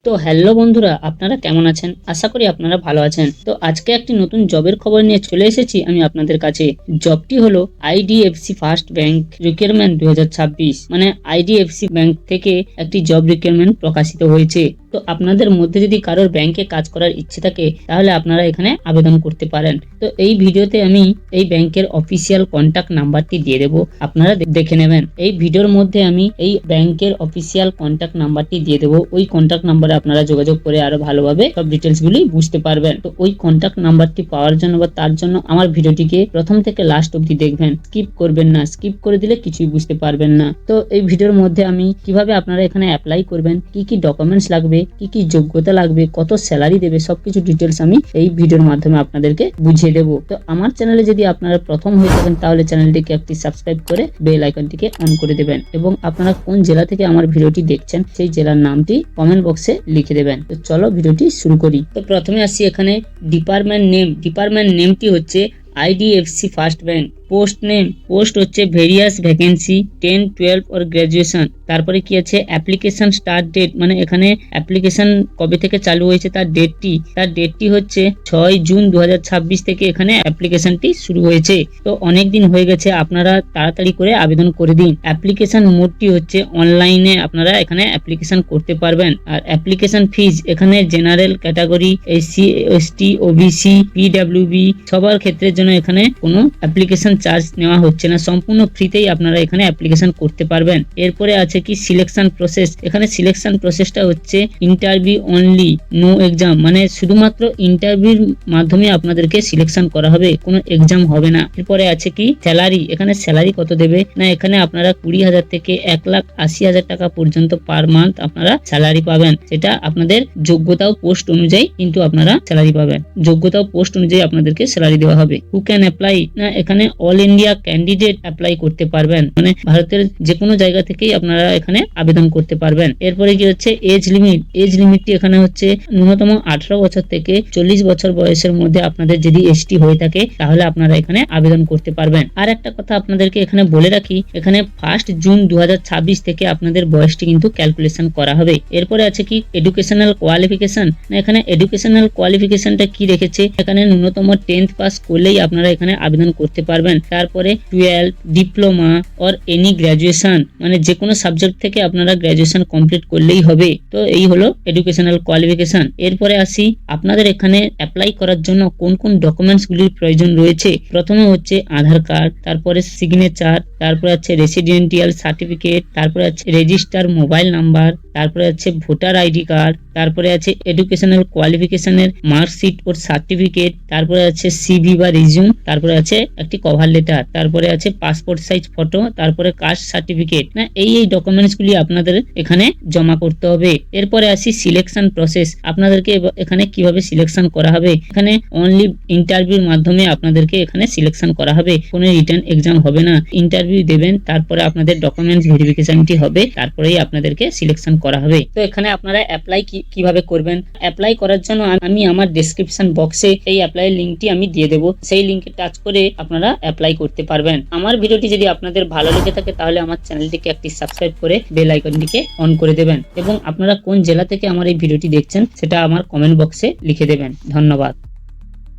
তো হ্যালো বন্ধুরা, আপনারা কেমন আছেন? আশা করি আপনারা ভালো আছেন। তো আজকে একটি নতুন জবের খবর নিয়ে চলে এসেছি আমি আপনাদের কাছে। জবটি হলো আইডিএফসি ফার্স্ট ব্যাংক রিক্রুটমেন্ট 2026, মানে আইডিএফসি ব্যাংক থেকে একটি জব রিক্রুটমেন্ট প্রকাশিত হয়েছে। তো আপনাদের মধ্যে যদি কারোর ব্যাংকে কাজ করার ইচ্ছে থাকে তাহলে আপনারা এখানে আবেদন করতে পারেন। তো এই ভিডিওতে আমি এই ব্যাংকের অফিসিয়াল কন্ট্যাক্ট নাম্বারটি দিয়ে দেবো, আপনারা দেখে নেবেন। এই ভিডিওর মধ্যে আমি এই ব্যাংকের অফিসিয়াল কন্ট্যাক্ট নাম্বারটি দিয়ে দেবো। ওই কন্ট্যাক্ট নাম্বারে আপনারা যোগাযোগ করে আরো ভালোভাবে সব ডিটেলস গুলি বুঝতে পারবেন। তো ওই কন্ট্যাক্ট নাম্বারটি পাওয়ার জন্য বা তার জন্য আমার ভিডিওটিকে প্রথম থেকে লাস্ট অবধি দেখবেন, স্কিপ করবেন না। স্কিপ করে দিলে কিছুই বুঝতে পারবেন না। তো এই ভিডিওর মধ্যে আমি কিভাবে আপনারা এখানে অ্যাপ্লাই করবেন, কি কি ডকুমেন্টস লাগবে, কি কি যোগ্যতা লাগবে, কত স্যালারি দেবে, সবকিছু ডিটেলস আমি এই ভিডিওর মাধ্যমে আপনাদেরকে বুঝিয়ে দেবো। তো আমার চ্যানেলে যদি আপনারা প্রথম হয়ে থাকেন তাহলে চ্যানেলটিকে একটি সাবস্ক্রাইব করে বেল আইকনটিকে অন করে দেবেন এবং আপনারা কোন জেলা থেকে আমার ভিডিওটি দেখছেন সেই জেলার নামটি কমেন্ট বক্সে লিখে দেবেন। তো চলো ভিডিওটি শুরু করি। তো প্রথমে আসি এখানে ডিপার্টমেন্ট নেমটি হচ্ছে আইডিএফসি ফার্স্ট ব্যাংক। পোস্ট হচ্ছে ভেরিয়াস ভ্যাকেন্সি 10, 12 और গ্রাজুয়েশন। তারপরে কি আছে অ্যাপ্লিকেশন স্টার্ট ডেট, মানে এখানে অ্যাপ্লিকেশন কবে থেকে চালু হয়েছে তার ডেটটি হচ্ছে 6 জুন 2026 থেকে এখানে অ্যাপ্লিকেশনটি শুরু হয়েছে। তো অনেক দিন হয়ে গেছে, আপনারা তাড়াতাড়ি করে আবেদন করে দিন। অ্যাপ্লিকেশন মোডটি হচ্ছে অনলাইনে আপনারা এখানে অ্যাপ্লিকেশন করতে পারবেন। আর অ্যাপ্লিকেশন ফিজ এখানে general category, SC, ST, OBC, PWB সবার ক্ষেত্রের জন্য এখানে কোনো অ্যাপ্লিকেশন চার্জ নেওয়া হচ্ছে না, সম্পূর্ণ ফ্রিতেই আপনারা এখানে অ্যাপ্লিকেশন করতে পারবেন। এরপরে আছে কি সিলেকশন প্রসেস। এখানে সিলেকশন প্রসেসটা হচ্ছে ইন্টারভিউ অনলি, নো এক্সাম, মানে শুধুমাত্র ইন্টারভিউর মাধ্যমে আপনাদেরকে সিলেকশন করা হবে, কোনো এক্সাম হবে না। এরপরে আছে কি স্যালারি। এখানে স্যালারি কত দেবে না, এখানে আপনারা 20,000 থেকে 1,80,000 টাকা পর্যন্ত পার মান্থ আপনারা স্যালারি পাবেন। সেটা আপনাদের যোগ্যতা ও পোস্ট অনুযায়ী কিন্তু আপনারা স্যালারি পাবেন। যোগ্যতা ও পোস্ট অনুযায়ী আপনাদেরকে স্যালারি দেওয়া হবে। হু ক্যান অ্যাপ্লাই না, এখানে অল ইন্ডিয়া ক্যান্ডিডেট অ্যাপ্লাই করতে পারবেন, মানে ভারতের যে কোনো জায়গা থেকেই আপনারা এখানে আবেদন করতে পারবেন। এরপরে কি হচ্ছে এজ লিমিটটি এখানে হচ্ছে ন্যূনতম 18 বছর থেকে 40 বছর বয়সের মধ্যে আপনাদের যদি এসটি হয়ে থাকে তাহলে আপনারা এখানে আবেদন করতে পারবেন। আর একটা কথা আপনাদেরকে এখানে বলে রাখি, এখানে 1 জুন 2026 থেকে আপনাদের বয়সটি কিন্তু ক্যালকুলেশন করা হবে। এরপরে আছে কি এডুকেশনাল কোয়ালিফিকেশন। এখানে এডুকেশনাল কোয়ালিফিকেশনটা কি রেখেছে, এখানে ন্যূনতম 10th পাস করলেই আপনারা এখানে আবেদন করতে পারবেন। তারপরে 12 ডিপ্লোমা অর এনি গ্রাজুয়েশন, মানে যে কোনো সাবজেক্ট থেকে আপনারা গ্রাজুয়েশন কমপ্লিট করলেই হবে। তো এই হলো এডুকেশনাল কোয়ালিফিকেশন। এরপরে আসি আপনাদের এখানে অ্যাপ্লাই করার জন্য কোন কোন ডকুমেন্টস গুলির প্রয়োজন রয়েছে। প্রথমে হচ্ছে আধার কার্ড, তারপরে সিগনেচার, তারপরে আছে রেসিডেন্টিয়াল সার্টিফিকেট, তারপরে আছে রেজিস্টার মোবাইল নাম্বার, তারপরে আছে ভোটার আইডি কার্ড, তারপরে আছে এডুকেশনাল কোয়ালিফিকেশনের মার্কশিট ও সার্টিফিকেট, তারপরে আছে সিভি বা রিজিউম, তারপরে আছে একটি কভার লেটার, তারপরে আছে পাসপোর্ট সাইজ ফটো, তারপরে কাস্ট সার্টিফিকেট। না এই ডকুমেন্টস গুলি আপনাদের এখানে জমা করতে হবে। এরপরে আসি সিলেকশন প্রসেস। আপনাদেরকে এখানে কিভাবে সিলেকশন করা হবে, এখানে অনলি ইন্টারভিউর মাধ্যমে আপনাদেরকে এখানে সিলেকশন করা হবে, কোনো রিটার্ন এক্সাম হবে না। ইন্টারভিউ দেবেন, তারপরে আপনাদের ডকুমেন্টস ভেরিফিকেশনটি হবে, তারপরেই আপনাদেরকে সিলেকশন করা হবে। তো এখানে আপনারা অ্যাপ্লাই কিভাবে করবেন, অ্যাপ্লাই করার জন্য আমি আমার ডেসক্রিপশন বক্সে এই অ্যাপ্লাই লিঙ্কটি আমি দিয়ে দেবো, সেই লিঙ্কে টাচ করে আপনারা অ্যাপ্লাই করতে পারবেন। আমার ভিডিওটি যদি আপনাদের ভালো লেগে থাকে তাহলে আমার চ্যানেলটিকে একটি সাবস্ক্রাইব করে বেল আইকনটিকে অন করে দেবেন এবং আপনারা কোন জেলা থেকে আমার এই ভিডিওটি দেখছেন সেটা আমার কমেন্ট বক্সে লিখে দেবেন। ধন্যবাদ।